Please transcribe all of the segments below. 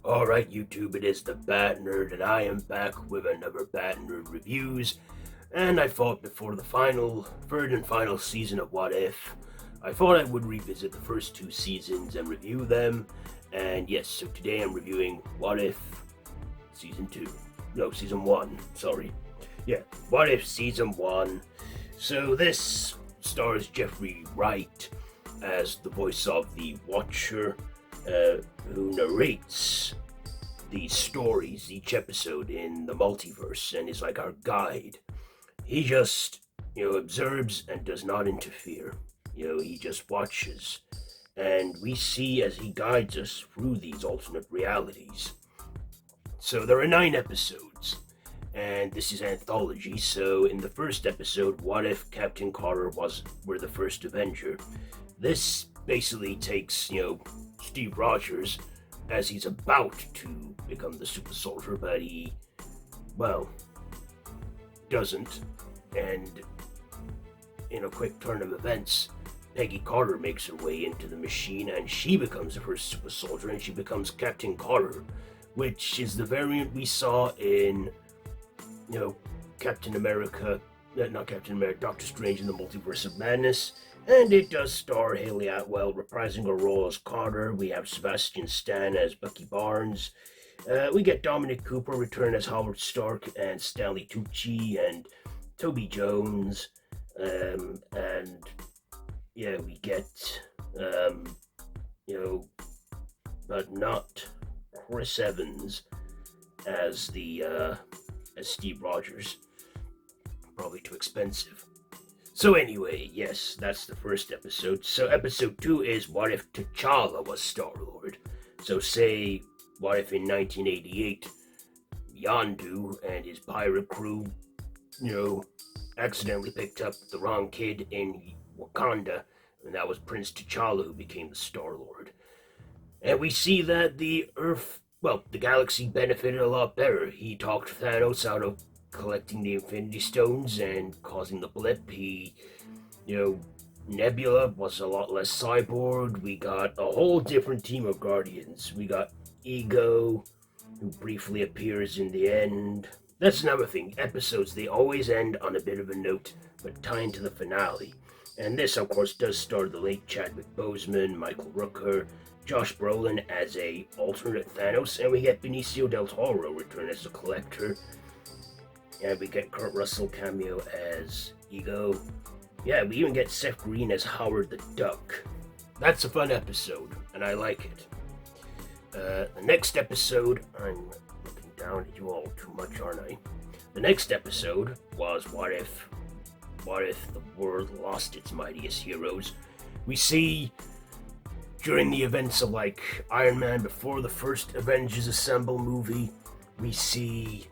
Alright, YouTube, it is the Bat Nerd, and I am back with another Bat Nerd Reviews. And I thought before the third and final season of What If, I thought I would revisit the first two seasons and review them. And yes, so today I'm reviewing What If Season 2. No, Season 1, sorry. Yeah, What If Season 1. So this stars Jeffrey Wright as the voice of the Watcher, who narrates these stories each episode in the multiverse and is like our guide. He just, observes and does not interfere. He just watches. And we see as he guides us through these alternate realities. So there are 9 episodes, and this is anthology. So in the first episode, what if Captain Carter were the first Avenger? This basically takes, Steve Rogers as he's about to become the super soldier, but he, doesn't. And in a quick turn of events, Peggy Carter makes her way into the machine and she becomes the first super soldier and she becomes Captain Carter, which is the variant we saw in, Captain America, not Captain America, Doctor Strange in the Multiverse of Madness. And it does star Haley Atwell reprising her role as Carter. We have Sebastian Stan as Bucky Barnes. We get Dominic Cooper return as Howard Stark and Stanley Tucci and Toby Jones. We get, but not Chris Evans as as Steve Rogers. Probably too expensive. So anyway, yes, that's the first episode. So episode 2 is what if T'Challa was Star-Lord? So say, what if in 1988, Yondu and his pirate crew, accidentally picked up the wrong kid in Wakanda, and that was Prince T'Challa who became the Star-Lord. And we see that the galaxy benefited a lot better. He talked Thanos out of collecting the Infinity Stones and causing the blip. Nebula was a lot less cyborg. We got a whole different team of Guardians. We got Ego, who briefly appears in the end. That's another thing. Episodes, they always end on a bit of a note, but tie into the finale. And this, of course, does star the late Chadwick Boseman, Michael Rooker, Josh Brolin as a alternate Thanos, and we get Benicio del Toro return as the Collector. And we get Kurt Russell cameo as Ego. Yeah, we even get Seth Green as Howard the Duck. That's a fun episode, and I like it. The next episode, I'm looking down at you all too much, aren't I? The next episode was what if the world lost its mightiest heroes? We see during the events of Iron Man before the first Avengers Assemble movie, we see,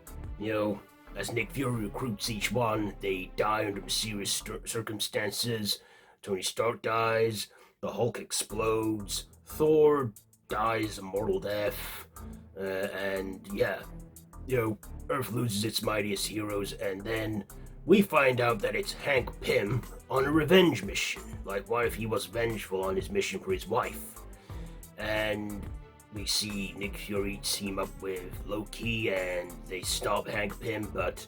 as Nick Fury recruits each one, they die under mysterious circumstances. Tony Stark dies, the Hulk explodes, Thor dies a mortal death, Earth loses its mightiest heroes, and then we find out that it's Hank Pym on a revenge mission. What if he was vengeful on his mission for his wife? And we see Nick Fury team up with Loki and they stop Hank Pym, but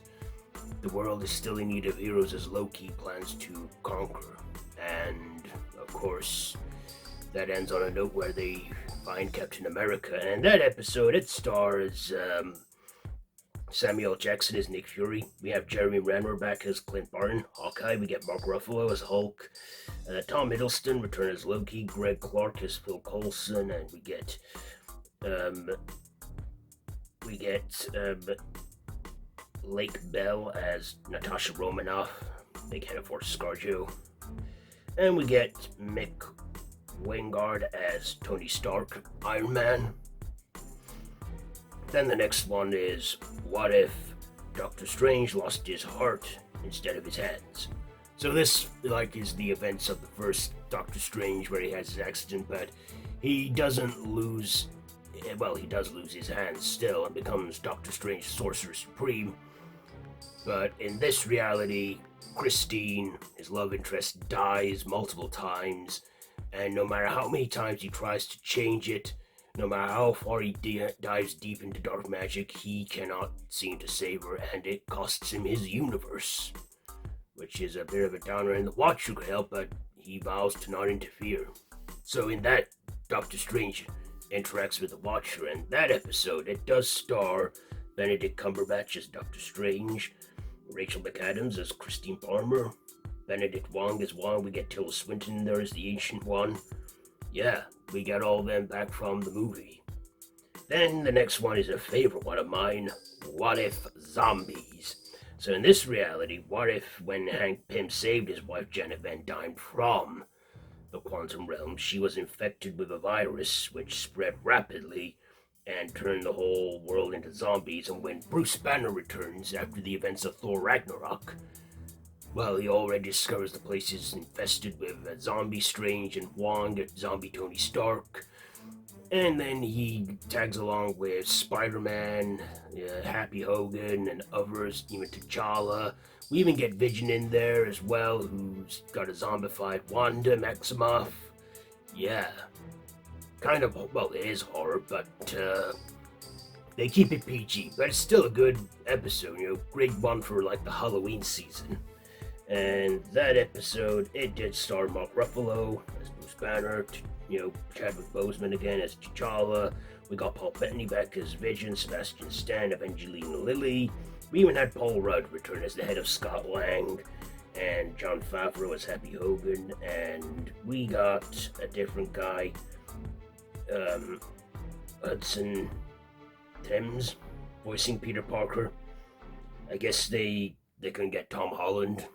the world is still in need of heroes as Loki plans to conquer. And of course, that ends on a note where they find Captain America. And that episode, it stars Samuel Jackson as Nick Fury. We have Jeremy Renner back as Clint Barton, Hawkeye. We get Mark Ruffalo as Hulk. Tom Hiddleston return as Loki. Greg Clark as Phil Coulson, and we get Lake Bell as Natasha Romanoff, big head of Force ScarJo, and we get Mick Wingard as Tony Stark, Iron Man. Then the next one is what if Doctor Strange lost his heart instead of his hands? So this is the events of the first Doctor Strange where he has his accident, but he doesn't lose. Well, he does lose his hands still and becomes Doctor Strange Sorcerer Supreme. But in this reality, Christine, his love interest, dies multiple times, and no matter how many times he tries to change it, No matter how far he dives deep into dark magic, he cannot seem to save her, and it costs him his universe, which is a bit of a downer, and the Watcher could help, but he vows to not interfere. So in that, Doctor Strange interacts with the Watcher, and that episode, it does star Benedict Cumberbatch as Doctor Strange, Rachel McAdams as Christine Palmer, Benedict Wong as Wong. We get Tilda Swinton there as the Ancient One. Yeah, we got all them back from the movie. Then the next one is a favorite one of mine, What If Zombies? So in this reality, what if when Hank Pym saved his wife Janet Van Dyne from the quantum realm, she was infected with a virus which spread rapidly and turned the whole world into zombies, and when Bruce Banner returns after the events of Thor Ragnarok, well, he already discovers the place is infested with zombie Strange and Wong, zombie Tony Stark, and then he tags along with Spider-Man, Happy Hogan, and others, even T'Challa. We even get Vision in there as well, who's got a zombified Wanda Maximoff. Yeah. Kind of, well, it is horror, but they keep it PG. But it's still a good episode, great one for like the Halloween season. And that episode, it did star Mark Ruffalo as Bruce Banner, Chadwick Boseman again as T'Challa. We got Paul Bettany back as Vision, Sebastian Stan, Evangelina Lilly. We even had Paul Rudd return as the head of Scott Lang, and Jon Favreau as Happy Hogan, and we got a different guy, Hudson Thames, voicing Peter Parker. I guess they couldn't get Tom Holland.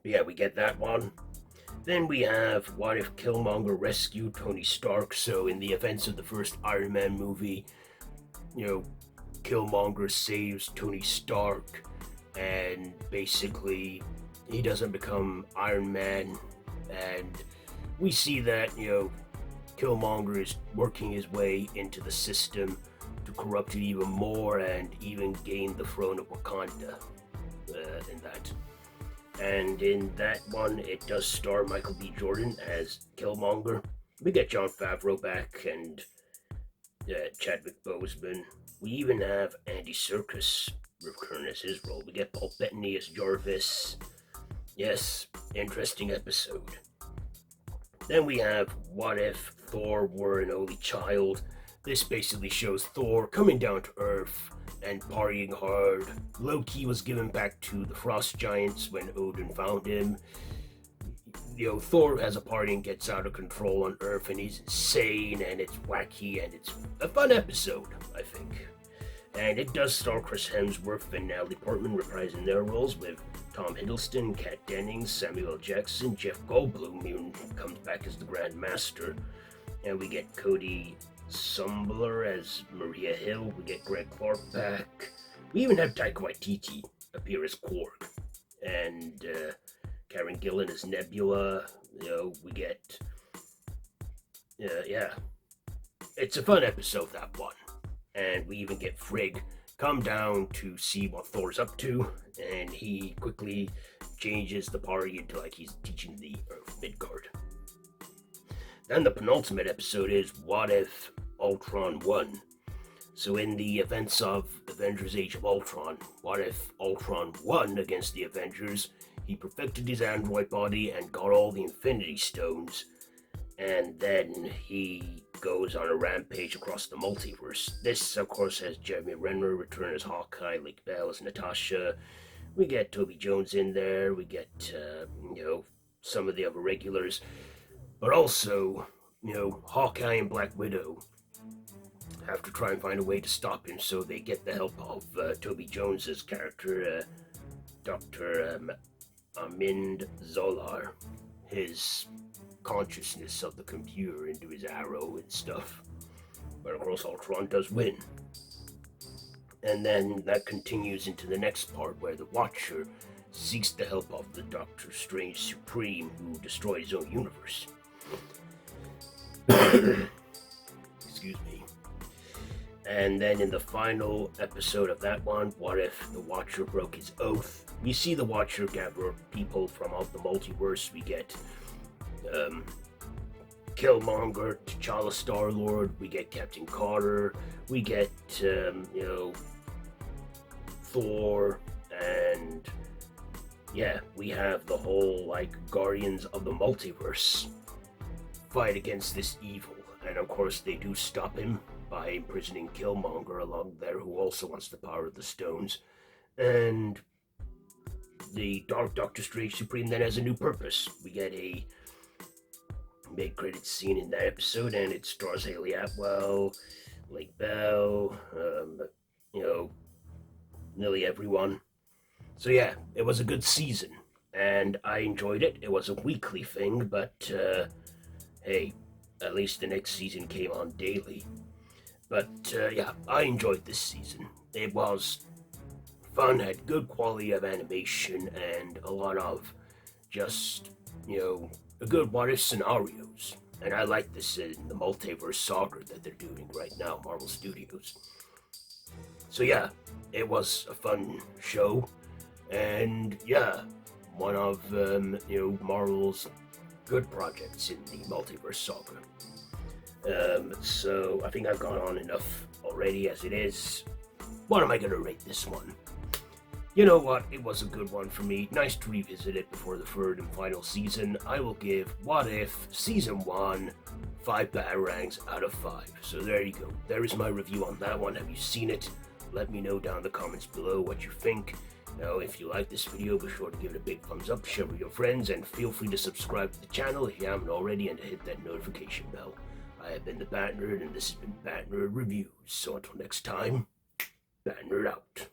But yeah, we get that one. Then we have What If Killmonger rescued Tony Stark? So in the events of the first Iron Man movie, Killmonger saves Tony Stark, and basically he doesn't become Iron Man, and we see that, Killmonger is working his way into the system to corrupt it even more and even gain the throne of Wakanda in that. And in that one, it does star Michael B. Jordan as Killmonger. We get Jon Favreau back and Chadwick Boseman. We even have Andy Serkis return as his role. We get Paul Bettany as Jarvis. Yes, interesting episode. Then we have What If Thor Were an Only Child? This basically shows Thor coming down to Earth and partying hard. Loki was given back to the Frost Giants when Odin found him. Thor has a party and gets out of control on Earth, and he's insane, and it's wacky, and it's a fun episode, I think. And it does star Chris Hemsworth and Natalie Portman reprising their roles, with Tom Hiddleston, Kat Dennings, Samuel L. Jackson, Jeff Goldblum even comes back as the Grand Master, and we get Cody Sumbler as Maria Hill. We get Greg Clark back. We even have Taika Waititi appear as Korg, and Karen Gillan as Nebula. We get it's a fun episode, that one. And we even get Frigg come down to see what Thor's up to, and he quickly changes the party into like he's teaching the Earth Midgard. Then the penultimate episode is What If Ultron Won? So in the events of Avengers Age of Ultron, what if Ultron won against the Avengers? He perfected his android body and got all the Infinity Stones, and then he goes on a rampage across the multiverse. This, of course, has Jeremy Renner return as Hawkeye, Lake Bell as Natasha. We get Toby Jones in there. We get, some of the other regulars. But also, Hawkeye and Black Widow have to try and find a way to stop him, so they get the help of Toby Jones's character, Dr. Amind Zolar, his consciousness of the computer into his arrow and stuff. But of course, Ultron does win. And then that continues into the next part, where the Watcher seeks the help of the Doctor Strange Supreme, who destroyed his own universe. Excuse me. And then in the final episode of that one, what if the Watcher broke his oath? We see the Watcher gather people from out the multiverse. We get Killmonger, T'Challa, Star-Lord, we get Captain Carter, we get, Thor, and yeah, we have the whole, Guardians of the Multiverse fight against this evil. And of course, they do stop him by imprisoning Killmonger along there, who also wants the power of the stones. And the Dark Doctor Strange Supreme then has a new purpose. We get a mid-credits scene in that episode, and it stars Haley Atwell, Lake Bell, nearly everyone. So yeah, it was a good season, and I enjoyed it. It was a weekly thing, but hey, at least the next season came on daily. But yeah, I enjoyed this season. It was fun, had good quality of animation, and a lot of just, a good what-if scenarios. And I like this in the Multiverse saga that they're doing right now, Marvel Studios. So yeah, it was a fun show, and yeah, one of, Marvel's good projects in the Multiverse saga. So I think I've gone on enough already as it is. What am I going to rate this one? You know what, it was a good one for me. Nice to revisit it before the third and final season. I will give What If Season 1 5 batarangs out of 5. So there you go. There is my review on that one. Have you seen it? Let me know down in the comments below what you think. Now, if you like this video, be sure to give it a big thumbs up, share with your friends, and feel free to subscribe to the channel if you haven't already, and to hit that notification bell. I have been the Bat Nerd, and this has been Bat Nerd Reviews. So until next time, Bat Nerd out.